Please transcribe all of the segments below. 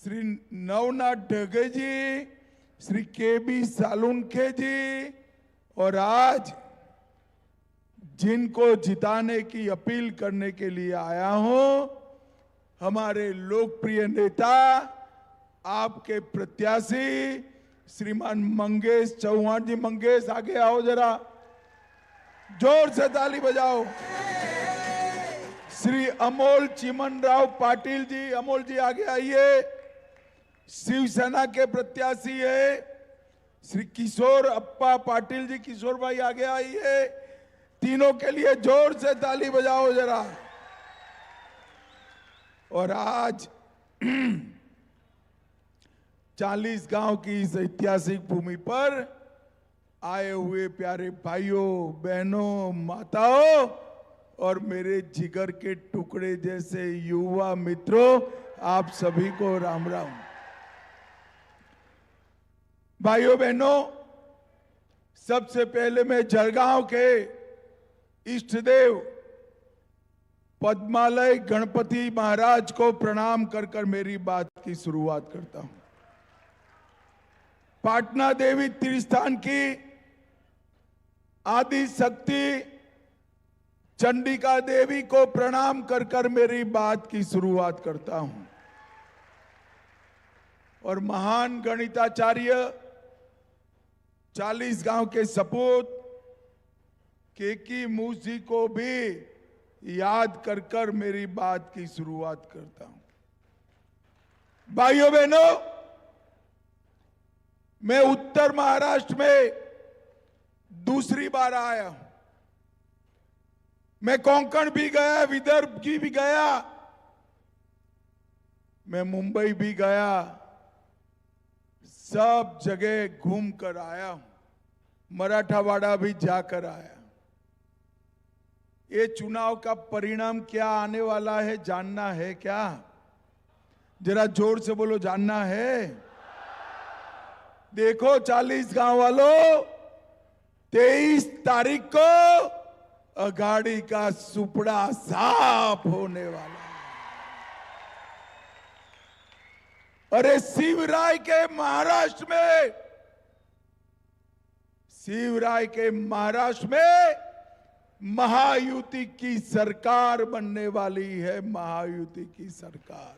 श्री नवनाथ ढगे जी, Shri KB. सालुनखे जी, और आज जिनको जिताने की अपील करने के लिए आया हूं, हमारे लोकप्रिय नेता, आपके प्रत्याशी श्रीमान मंगेश चौहान जी। मंगेश आगे आओ, जरा जोर से ताली बजाओ। श्री अमोल चिमनराव पाटिल जी, अमोल जी आगे आइए, शिवसेना के प्रत्याशी है। श्री किशोर अप्पा पाटिल जी, किशोर भाई आगे आइए। तीनों के लिए जोर से ताली बजाओ जरा। और आज 40 गांव की इस ऐतिहासिक भूमि पर आए हुए प्यारे भाइयों, बहनों, माताओं और मेरे जिगर के टुकड़े जैसे युवा मित्रों, आप सभी को राम राम। भाइयों बहनों, सबसे पहले मैं जलगांव के इष्टदेव पद्मालय गणपति महाराज को प्रणाम कर कर मेरी बात की शुरुआत करता हूं। पाटना देवी तीर्थस्थान की आदि शक्ति चंडिका देवी को प्रणाम कर कर मेरी बात की शुरुआत करता हूं। और महान गणिताचार्य 40 गांव के सपूत केकी मूस जी को भी याद कर कर मेरी बात की शुरुआत करता हूं। भाइयों बहनों, मैं उत्तर महाराष्ट्र में दूसरी बार आया हूं। मैं कोंकण भी गया, विदर्भ की भी गया, मैं मुंबई भी गया, सब जगह घूम कर आया हूं। मराठावाड़ा भी जाकर आया। ये चुनाव का परिणाम क्या आने वाला है जानना है क्या? जरा जोर से बोलो, जानना है? देखो 40 गांव वालों, 23 तारीख को अघाड़ी का सुपड़ा साफ होने वाला है। अरे शिवराय के महाराष्ट्र में महायुति की सरकार बनने वाली है। महायुति की सरकार।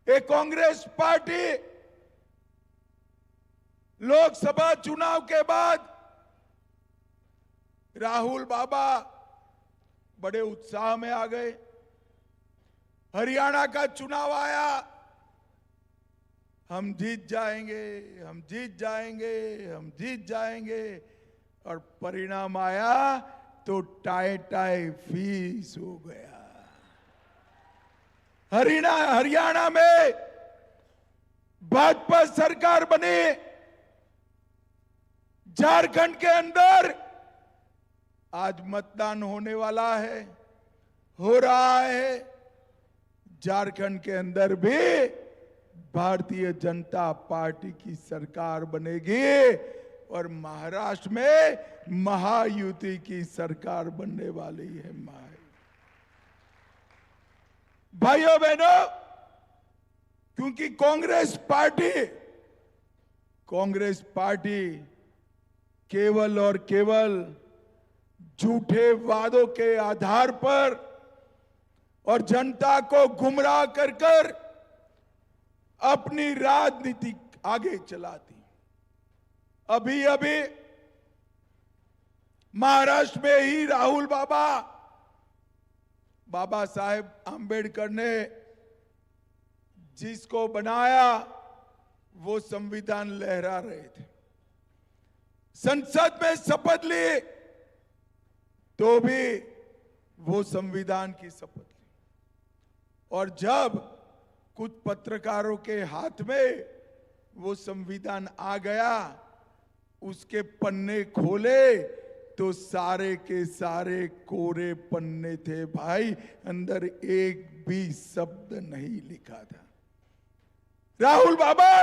एक कांग्रेस पार्टी लोकसभा चुनाव के बाद राहुल बाबा बड़े उत्साह में आ गए। हरियाणा का चुनाव आया, हम जीत जाएंगे, हम जीत जाएंगे, हम जीत जाएंगे, और परिणाम आया तो टाई टाई फीस हो गया। हरियाणा में भाजपा सरकार बनी। झारखंड के अंदर आज मतदान होने वाला है, हो रहा है। झारखंड के अंदर भी भारतीय जनता पार्टी की सरकार बनेगी और महाराष्ट्र में महायुति की सरकार बनने वाली है। भाइयों बहनों, क्योंकि कांग्रेस पार्टी केवल और केवल झूठे वादों के आधार पर और जनता को गुमराह कर कर अपनी राजनीति आगे चलाती। अभी महाराष्ट्र में ही राहुल बाबा साहेब आंबेडकर ने जिसको बनाया वो संविधान लहरा रहे थे। संसद में शपथ ली तो भी वो संविधान की शपथ ली। और जब कुछ पत्रकारों के हाथ में वो संविधान आ गया, उसके पन्ने खोले तो सारे के सारे कोरे पन्ने थे भाई, अंदर एक भी शब्द नहीं लिखा था। राहुल बाबा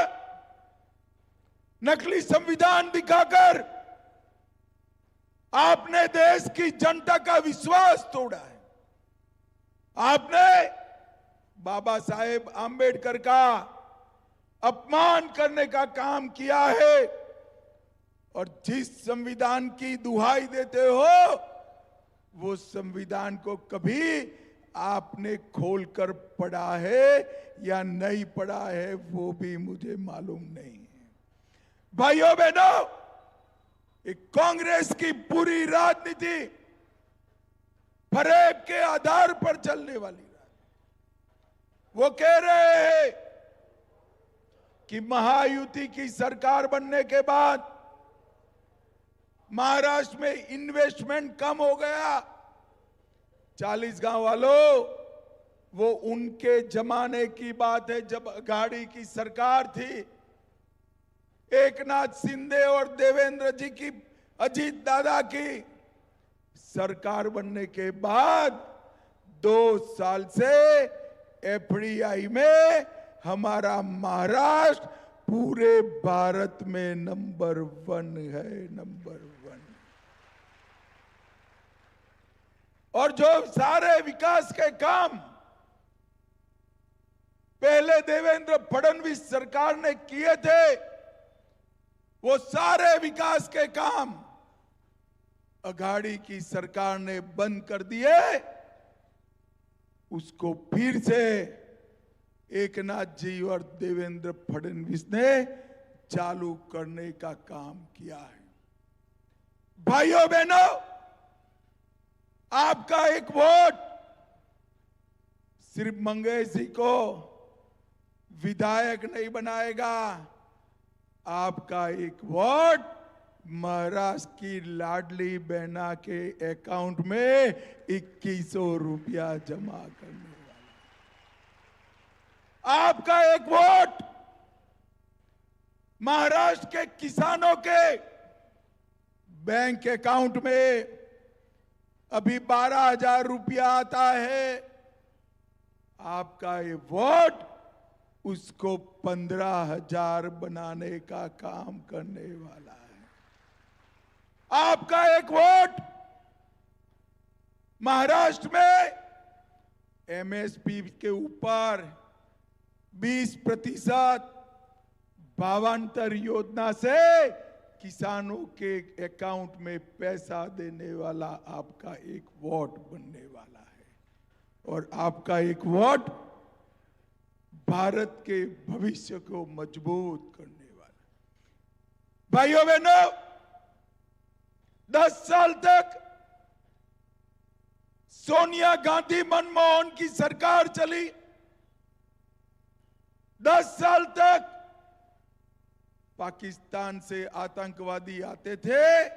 नकली संविधान दिखाकर आपने देश की जनता का विश्वास तोड़ा है। आपने बाबा साहेब आंबेडकर का अपमान करने का काम किया है। और जिस संविधान की दुहाई देते हो, वो संविधान को कभी आपने खोलकर पढ़ा है या नहीं पढ़ा है, वो भी मुझे मालूम नहीं है। भाइयों बहनों, एक कांग्रेस की पूरी राजनीति फरेब के आधार पर चलने वाली राजनीति। वो कह रहे हैं कि महायुति की सरकार बनने के बाद महाराष्ट्र में इन्वेस्टमेंट कम हो गया। 40 गांव वालों, वो उनके जमाने की बात है जब अघाड़ी की सरकार थी। एकनाथ शिंदे और देवेंद्र जी की, अजीत दादा की सरकार बनने के बाद 2 साल से एफडीआई में हमारा महाराष्ट्र पूरे भारत में नंबर 1 है, नंबर 1। और जो सारे विकास के काम पहले देवेंद्र फडणवीस सरकार ने किए थे, वो सारे विकास के काम अघाड़ी की सरकार ने बंद कर दिए। उसको फिर से एकनाथ जी और देवेंद्र फडणवीस ने चालू करने का काम किया है। भाइयों बहनों, आपका एक वोट सिर्फ मंगेश जी को विधायक नहीं बनाएगा, आपका एक वोट महाराष्ट्र की लाडली बहना के अकाउंट में 2100 रुपया जमा करने वाला। आपका एक वोट महाराष्ट्र के किसानों के बैंक अकाउंट में अभी 12,000 रुपया आता है। आपका ये वोट उसको 15,000 बनाने का काम करने वाला है। आपका एक वोट महाराष्ट्र में एमएसपी के ऊपर 20% भावांतर योजना से किसानों के अकाउंट में पैसा देने वाला आपका एक वोट बनने वाला है। और आपका एक वोट भारत के भविष्य को मजबूत करने वाला। भाइयों बहनों, 10 साल तक सोनिया गांधी मनमोहन की सरकार चली। 10 साल तक पाकिस्तान से आतंकवादी आते थे,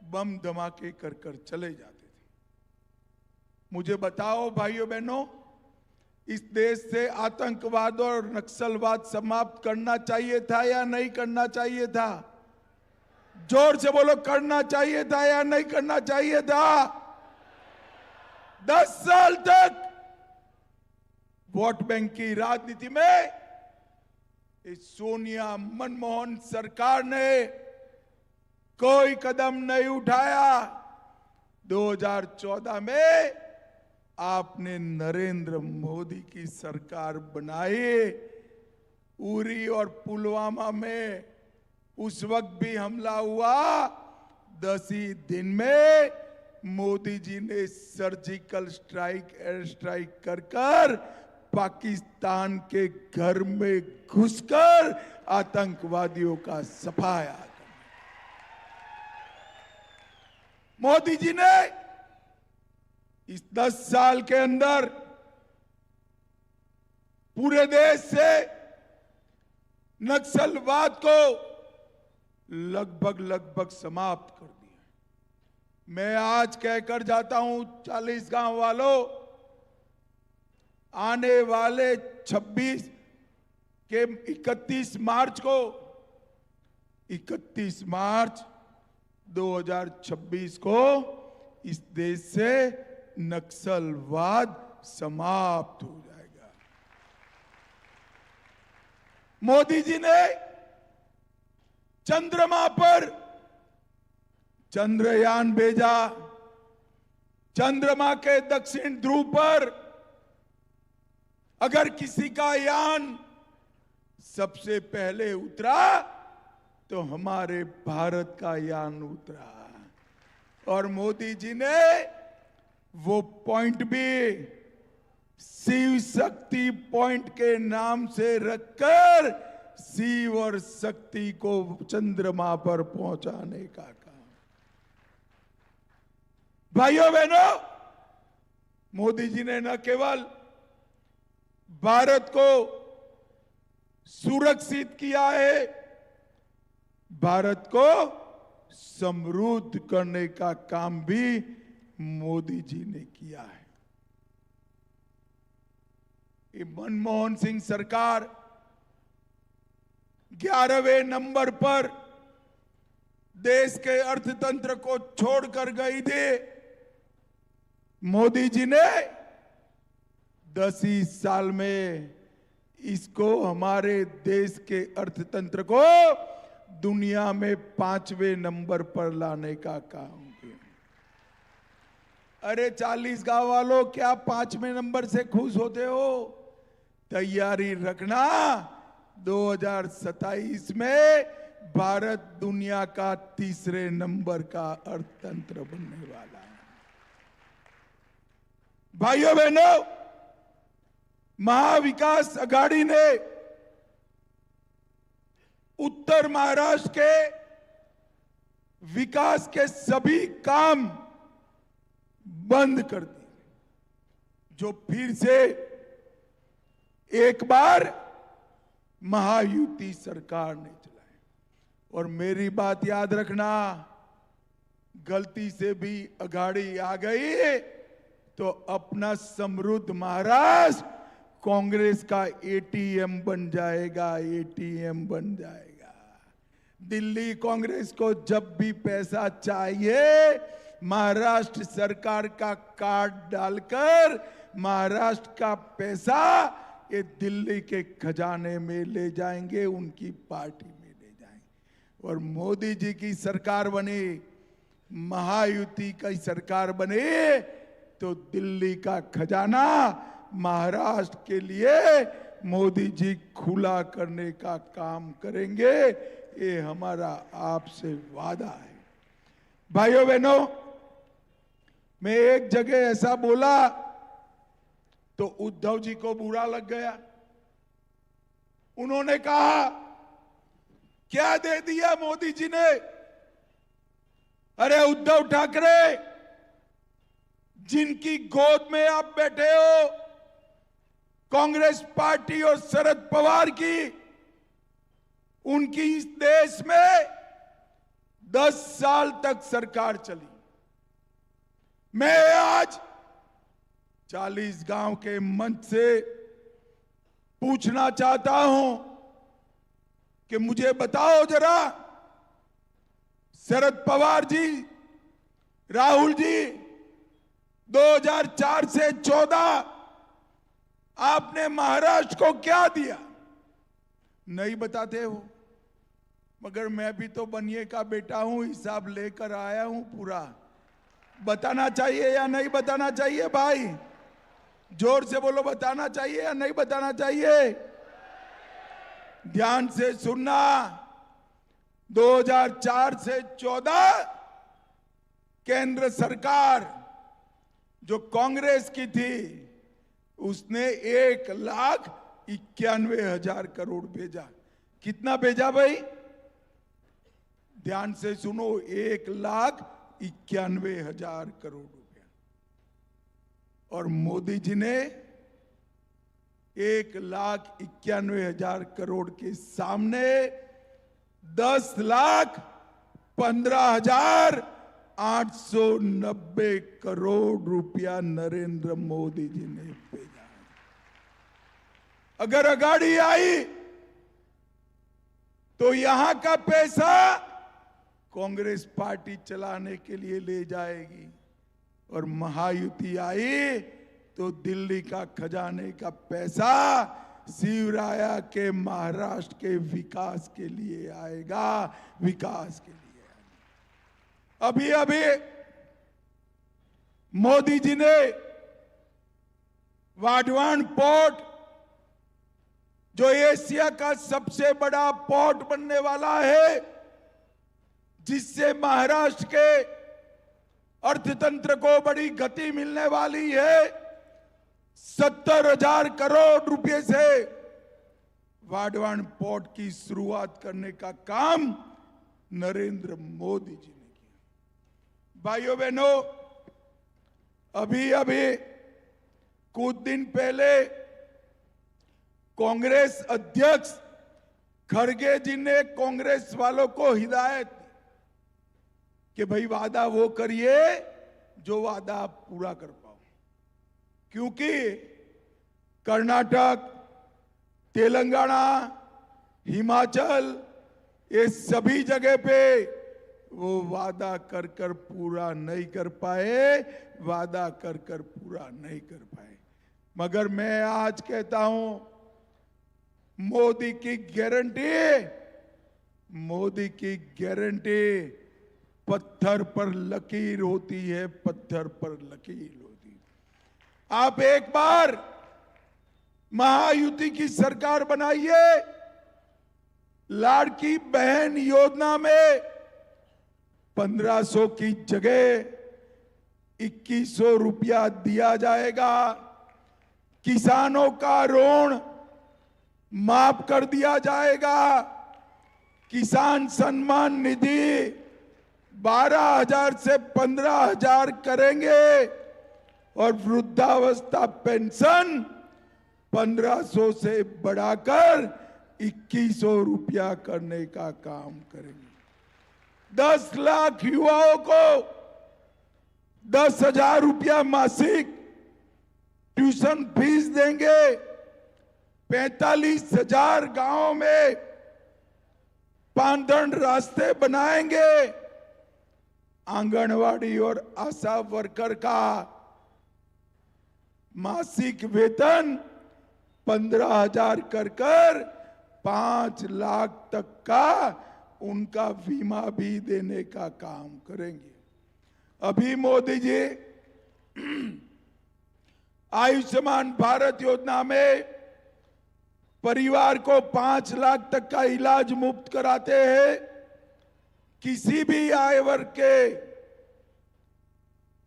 बम धमाके कर कर चले जाते थे। मुझे बताओ भाइयों बहनों, इस देश से आतंकवाद और नक्सलवाद समाप्त करना चाहिए था या नहीं करना चाहिए था? जोर से बोलो, करना चाहिए था या नहीं करना चाहिए था? 10 साल तक वोट बैंक की राजनीति में इस सोनिया मनमोहन सरकार ने कोई कदम नहीं उठाया। 2014 में आपने नरेंद्र मोदी की सरकार बनाई। उरी और पुलवामा में उस वक्त भी हमला हुआ। 10 ही दिन में मोदी जी ने सर्जिकल स्ट्राइक, एयर स्ट्राइक कर कर पाकिस्तान के घर में घुसकर आतंकवादियों का सफाया किया। मोदी जी ने इस 10 साल के अंदर पूरे देश से नक्सलवाद को लगभग समाप्त कर दिया। मैं आज कहकर जाता हूं 40 गांव वालों, आने वाले 26 के 31 मार्च को, 31 मार्च 2026 को इस देश से नक्सलवाद समाप्त हो जाएगा। मोदी जी ने चंद्रमा पर चंद्रयान भेजा। चंद्रमा के दक्षिण ध्रुव पर अगर किसी का यान सबसे पहले उतरा तो हमारे भारत का यान उतरा। और मोदी जी ने वो पॉइंट भी शिव शक्ति पॉइंट के नाम से रखकर शिव और शक्ति को चंद्रमा पर पहुंचाने का काम। भाइयों बहनों, मोदी जी ने न केवल भारत को सुरक्षित किया है, भारत को समृद्ध करने का काम भी मोदी जी ने किया है। ये मनमोहन सिंह सरकार 11वें नंबर पर देश के अर्थतंत्र को छोड़कर गई थी। मोदी जी ने 10 ही साल में इसको, हमारे देश के अर्थतंत्र को दुनिया में 5वें नंबर पर लाने का काम किया। अरे 40 गांव वालों, क्या 5वें नंबर से खुश होते हो? तैयारी रखना, 2027 में भारत दुनिया का 3रे नंबर का अर्थतंत्र बनने वाला है। भाइयों बहनों, महाविकास आघाड़ी ने उत्तर महाराष्ट्र के विकास के सभी काम बंद कर दिए, जो फिर से एक बार महायुति सरकार ने चलाए। और मेरी बात याद रखना, गलती से भी आघाड़ी आ गई तो अपना समृद्ध महाराष्ट्र कांग्रेस का एटीएम बन जाएगा, एटीएम बन जाएगा। दिल्ली कांग्रेस को जब भी पैसा चाहिए, महाराष्ट्र सरकार का कार्ड डालकर महाराष्ट्र का पैसा ये दिल्ली के खजाने में ले जाएंगे, उनकी पार्टी में ले जाएंगे। और मोदी जी की सरकार बनी, महायुति की सरकार बनी, तो दिल्ली का खजाना महाराष्ट्र के लिए मोदी जी खुला करने का काम करेंगे, ये हमारा आपसे वादा है। भाइयों बहनों, मैं एक जगह ऐसा बोला तो उद्धव जी को बुरा लग गया। उन्होंने कहा, क्या दे दिया मोदी जी ने? अरे उद्धव ठाकरे, जिनकी गोद में आप बैठे हो, कांग्रेस पार्टी और शरद पवार की, उनकी इस देश में 10 साल तक सरकार चली। मैं आज 40 गांव के मंच से पूछना चाहता हूं कि मुझे बताओ जरा, शरद पवार जी, राहुल जी, 2004 से 14 आपने महाराष्ट्र को क्या दिया? नहीं बताते हो। मगर मैं भी तो बनिए का बेटा हूं, हिसाब लेकर आया हूं पूरा। बताना चाहिए या नहीं बताना चाहिए? भाई जोर से बोलो, बताना चाहिए या नहीं बताना चाहिए? ध्यान से सुनना, 2004 से 14 केंद्र सरकार जो कांग्रेस की थी, उसने 1,91,000 करोड़ भेजा। कितना भेजा भाई? ध्यान से सुनो, 1,91,000 करोड़ रुपया। और मोदी जी ने 1,91,000 करोड़ के सामने 10,15,890 करोड़ रुपया नरेंद्र मोदी जी ने भेजा। अगर आघाड़ी आई तो यहां का पैसा कांग्रेस पार्टी चलाने के लिए ले जाएगी, और महायुति आई तो दिल्ली का खजाने का पैसा शिवराया के महाराष्ट्र के विकास के लिए आएगा, विकास के लिए। अभी अभी मोदी जी ने वाधवान पोर्ट जो एशिया का सबसे बड़ा पोर्ट बनने वाला है, जिससे महाराष्ट्र के अर्थतंत्र को बड़ी गति मिलने वाली है। 70,000 करोड़ रुपए से वाडवान पोर्ट की शुरुआत करने का काम नरेंद्र मोदी जी ने किया। भाइयों बहनों, अभी अभी कुछ दिन पहले कांग्रेस अध्यक्ष खड़गे जी ने कांग्रेस वालों को हिदायत दी कि भाई वादा वो करिए जो वादा आप पूरा कर पाओ, क्योंकि कर्नाटक, तेलंगाना, हिमाचल, ये सभी जगह पे वो वादा कर कर पूरा नहीं कर पाए, वादा कर कर पूरा नहीं कर पाए। मगर मैं आज कहता हूं, मोदी की गारंटी पत्थर पर लकीर होती है, पत्थर पर लकीर होती है। आप एक बार महायुति की सरकार बनाइए, लाड़की बहन योजना में 1500 की जगह 2100 रुपया दिया जाएगा। किसानों का ऋण माफ कर दिया जाएगा। किसान सम्मान निधि 12,000 से 15,000 करेंगे और वृद्धावस्था पेंशन 1500 से बढ़ाकर 2100 रुपया करने का काम करेंगे। 10 लाख युवाओं को 10,000 रुपया मासिक ट्यूशन फीस देंगे। 45,000 गांवों में पांधन रास्ते बनाएंगे। आंगनवाड़ी और आशा वर्कर का मासिक वेतन 15,000 कर 5 लाख तक का उनका बीमा भी देने का काम करेंगे। अभी मोदी जी आयुष्मान भारत योजना में परिवार को 5 लाख तक का इलाज मुफ्त कराते हैं। किसी भी आय वर्ग के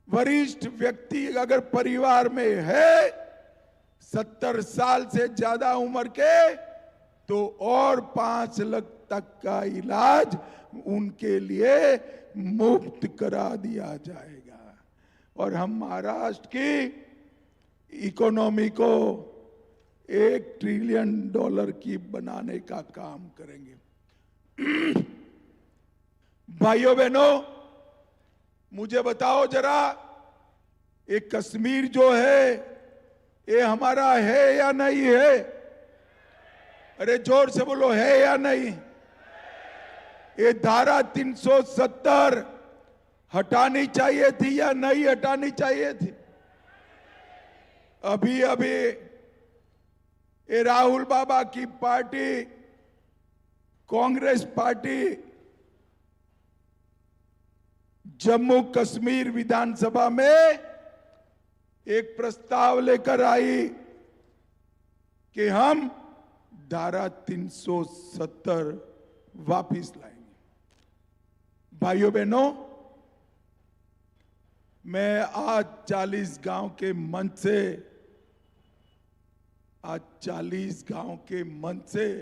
वरिष्ठ व्यक्ति अगर परिवार में है 70 साल से ज्यादा उम्र के, तो और 5 लाख तक का इलाज उनके लिए मुफ्त करा दिया जाएगा। और हम महाराष्ट्र की इकोनॉमी को $1 ट्रिलियन की बनाने का काम करेंगे। भाइयों बहनों, मुझे बताओ जरा, ये कश्मीर जो है ये हमारा है या नहीं है? अरे जोर से बोलो, है या नहीं? ये धारा 370 हटानी चाहिए थी या नहीं हटानी चाहिए थी? अभी अभी ये राहुल बाबा की पार्टी कांग्रेस पार्टी जम्मू कश्मीर विधानसभा में एक प्रस्ताव लेकर आई कि हम धारा 370 वापिस लाएंगे। भाइयों बहनों, मैं आज 40 गांव के मंच से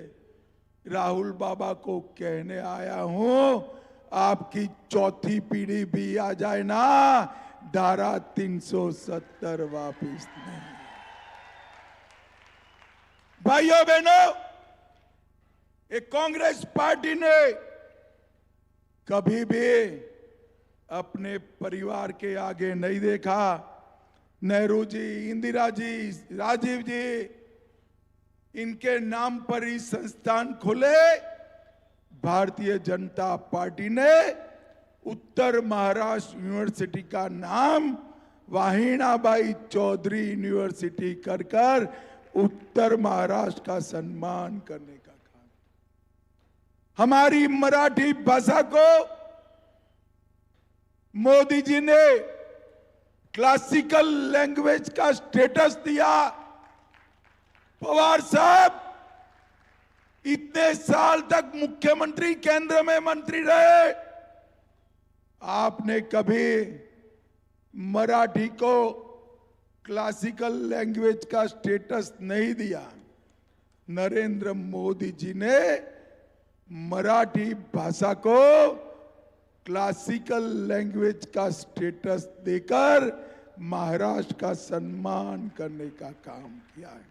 राहुल बाबा को कहने आया हूं, आपकी चौथी पीढ़ी भी आ जाए ना, धारा 370 वापिस नहीं। भाइयों बहनों, एक कांग्रेस पार्टी ने कभी भी अपने परिवार के आगे नहीं देखा। नेहरू जी, इंदिरा जी, राजीव जी, इनके नाम पर ही संस्थान खुले। भारतीय जनता पार्टी ने उत्तर महाराष्ट्र यूनिवर्सिटी का नाम वाहिणाबाई चौधरी यूनिवर्सिटी कर कर उत्तर महाराष्ट्र का सम्मान करने का काम। हमारी मराठी भाषा को मोदी जी ने क्लासिकल लैंग्वेज का स्टेटस दिया। पवार साहब, इतने साल तक मुख्यमंत्री केंद्र में मंत्री रहे, आपने कभी मराठी को क्लासिकल लैंग्वेज का स्टेटस नहीं दिया। नरेंद्र मोदी जी ने मराठी भाषा को क्लासिकल लैंग्वेज का स्टेटस देकर महाराष्ट्र का सम्मान करने का काम किया है।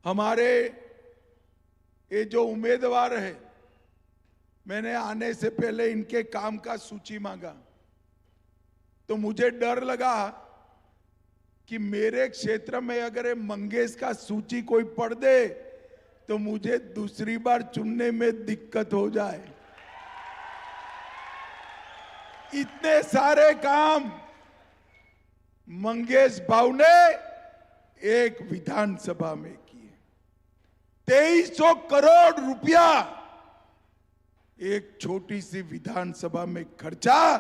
हमारे ये जो उम्मीदवार है, मैंने आने से पहले इनके काम का सूची मांगा, तो मुझे डर लगा कि मेरे क्षेत्र में अगर ये मंगेश का सूची कोई पढ़ दे तो मुझे दूसरी बार चुनने में दिक्कत हो जाए। इतने सारे काम मंगेश भाऊ ने एक विधानसभा में किए। 2300 करोड़ रुपया एक छोटी सी विधानसभा में खर्चा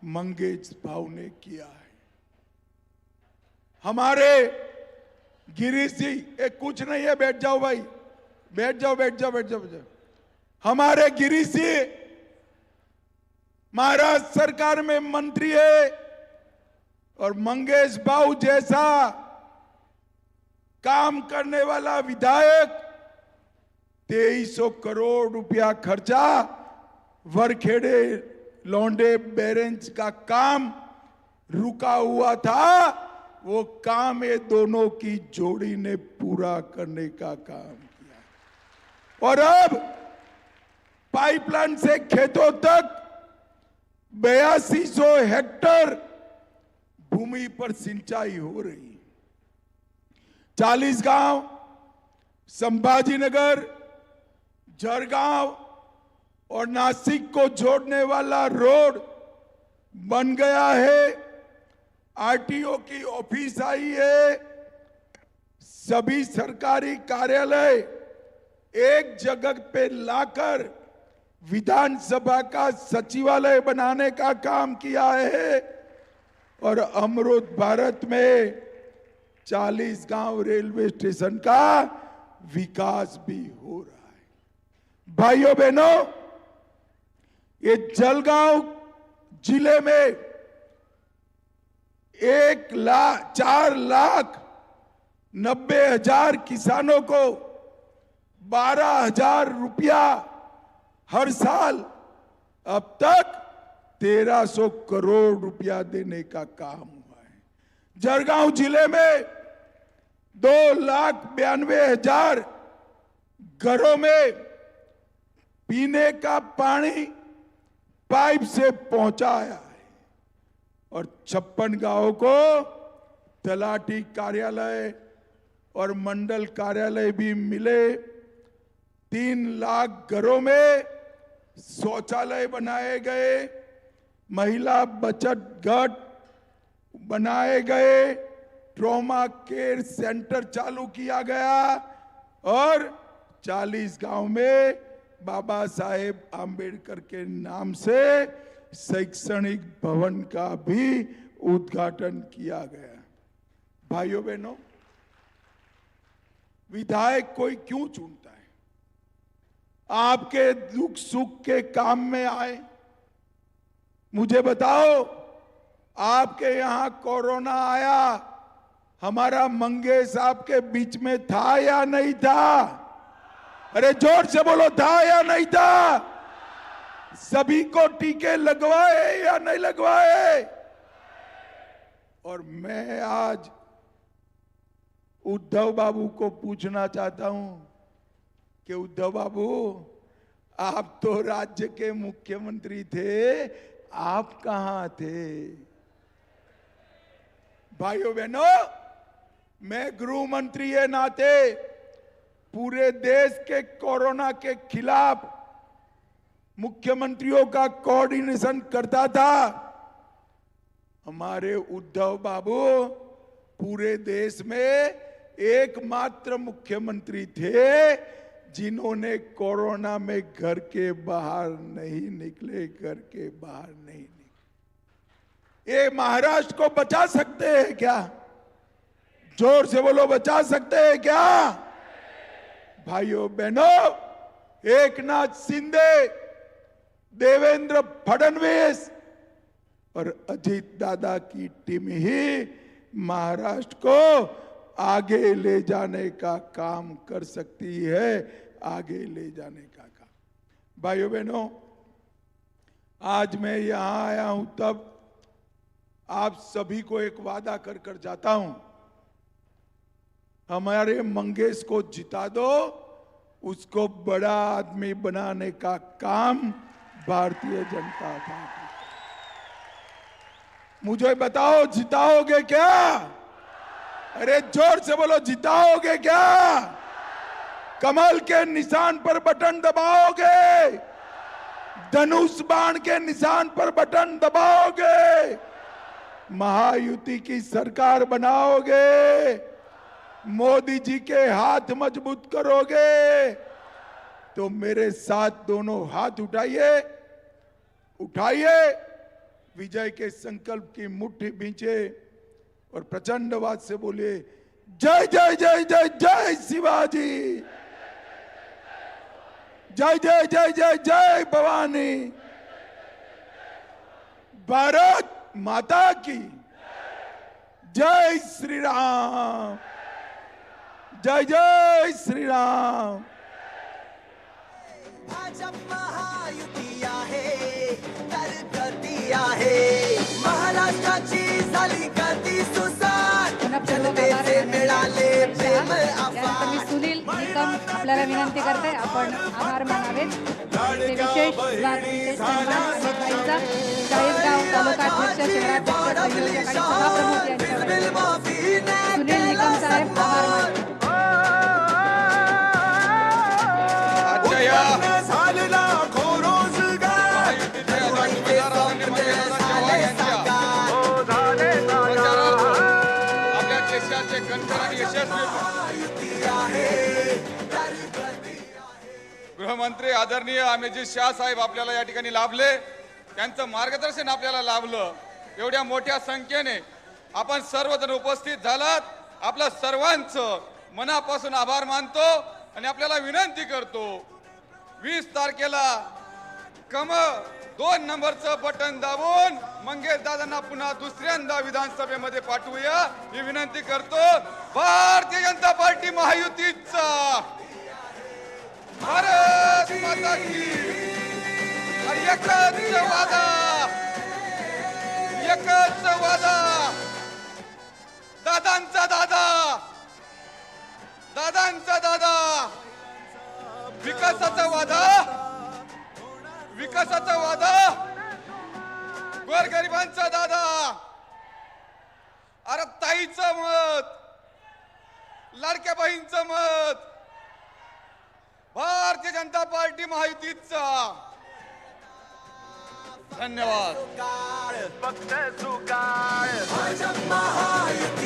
मंगेश भाऊ ने किया है। हमारे गिरीश जी, एक कुछ नहीं है, बैठ जाओ भाई, बैठ जाओ बैठ जाओ बैठ जाओ बैठ जाओ। हमारे गिरीश जी महाराष्ट्र सरकार में मंत्री है और मंगेश भाऊ जैसा काम करने वाला विधायक 2300 करोड़ रुपया खर्चा वरखेड़े लौंडे बैरेंज का काम रुका हुआ था, वो काम ये दोनों की जोड़ी ने पूरा करने का काम किया। और अब पाइपलाइन से खेतों तक 8200 हेक्टेयर भूमि पर सिंचाई हो रही है। 40 गांव, संभाजीनगर, जरगांव और नासिक को जोड़ने वाला रोड बन गया है। आरटीओ की ऑफिस आई है। सभी सरकारी कार्यालय एक जगह पे लाकर विधानसभा का सचिवालय बनाने का काम किया है। और अमृत भारत में 40 गांव रेलवे स्टेशन का विकास भी हो रहा है। भाइयों बहनों, ये जलगांव जिले में 4,90,000 किसानों को 12,000 रुपया हर साल, अब तक 1300 करोड़ रुपया देने का काम हुआ है। जलगांव जिले में 2,92,000 घरों में पीने का पानी पाइप से पहुंचाया है और 56 गांवों को तलाठी कार्यालय और मंडल कार्यालय भी मिले। 3 लाख घरों में शौचालय बनाए गए, महिला बचत गट बनाए गए, ट्रॉमा केयर सेंटर चालू किया गया और 40 गांव में बाबा साहेब आंबेडकर के नाम से शैक्षणिक भवन का भी उद्घाटन किया गया। भाइयों बहनों, विधायक कोई क्यों चुनता है? आपके दुख सुख के काम में आए। मुझे बताओ, आपके यहां कोरोना आया, हमारा मंगेश आपके बीच में था या नहीं था? अरे जोर से बोलो, था या नहीं था? सभी को टीके लगवाए या नहीं लगवाए? और मैं आज उद्धव बाबू को पूछना चाहता हूं कि उद्धव बाबू, आप तो राज्य के मुख्यमंत्री थे, आप कहां थे? भाइयों बहनों, मैं गृह मंत्री के नाते पूरे देश के कोरोना के खिलाफ मुख्यमंत्रियों का कोऑर्डिनेशन करता था। हमारे उद्धव बाबू पूरे देश में एकमात्र मुख्यमंत्री थे जिन्होंने कोरोना में घर के बाहर नहीं निकले, घर के बाहर नहीं निकले। ये महाराष्ट्र को बचा सकते हैं क्या? जोर से बोलो, बचा सकते हैं क्या? भाइयों बहनों, एकनाथ शिंदे, देवेंद्र फडणवीस और अजीत दादा की टीम ही महाराष्ट्र को आगे ले जाने का काम कर सकती है, आगे ले जाने का काम। भाइयों बहनों, आज मैं यहां आया हूं तब आप सभी को एक वादा कर कर जाता हूं, हमारे मंगेश को जिता दो, उसको बड़ा आदमी बनाने का काम भारतीय जनता पार्टी। मुझे बताओ, जिताओगे क्या? अरे जोर से बोलो, जिताओगे क्या? कमल के निशान पर बटन दबाओगे? धनुष बाण के निशान पर बटन दबाओगे? महायुति की सरकार बनाओगे? मोदी जी के हाथ मजबूत करोगे? तो मेरे साथ दोनों हाथ उठाइए, उठाइए, विजय के संकल्प की मुट्ठी भींचे और प्रचंड आवाज से बोलिए, जय जय जय जय जय शिवाजी, जय जय जय जय जय भवानी, भारत माता की जय श्री राम, जय जय श्री राम। भाजप महायुती आहे, तर करती आहे, महाराष्ट्राची झाली करती सुसाट, जनतेचे मिळाले प्रेम त्यानंतर मी सुनील निकम आपल्याला विनंती करते, आपण आभार मानावेत. ते विशेष विशेष सन्मान अमित भाईंचा, चाळीसगाव तालुका अध्यक्ष, शहराध्यक्ष, संयोजक आणि सभाप्रमुख यांच्यावर सुनील निकम साहेब आभार मानतो. गृहमंत्री आदरणीय अमित शाह साहेब आपल्याला या ठिकाणी लाभले, त्यांचं मार्गदर्शन आपल्याला लाभलं. एवढ्या मोठ्या संख्येने आपण सर्वजण उपस्थित झालात, आपल्या सर्वांचं मनापासून आभार मानतो आणि आपल्याला विनंती करतो, 20 तारखेला कमळ 2 नंबरचं बटन दाबून मंगेश दादांना पुन्हा दुसऱ्यांदा विधानसभेमध्ये पाठवूया ही विनंती करतो. भारतीय जनता पार्टी महायुतीचा, भारत माता की, एकच वादा, एकच वादा, दादांचा दादा, दादांचा दादा, विकासाचा वादा, विकासाचा वादा, गोरगरिबांचा दादा, अरे ताईचं मत, लाडक्या बहीणचं मत, भारतीय जनता पार्टी महायुतीचा. धन्यवाद. फक्त सुकाळ भाजप महायुती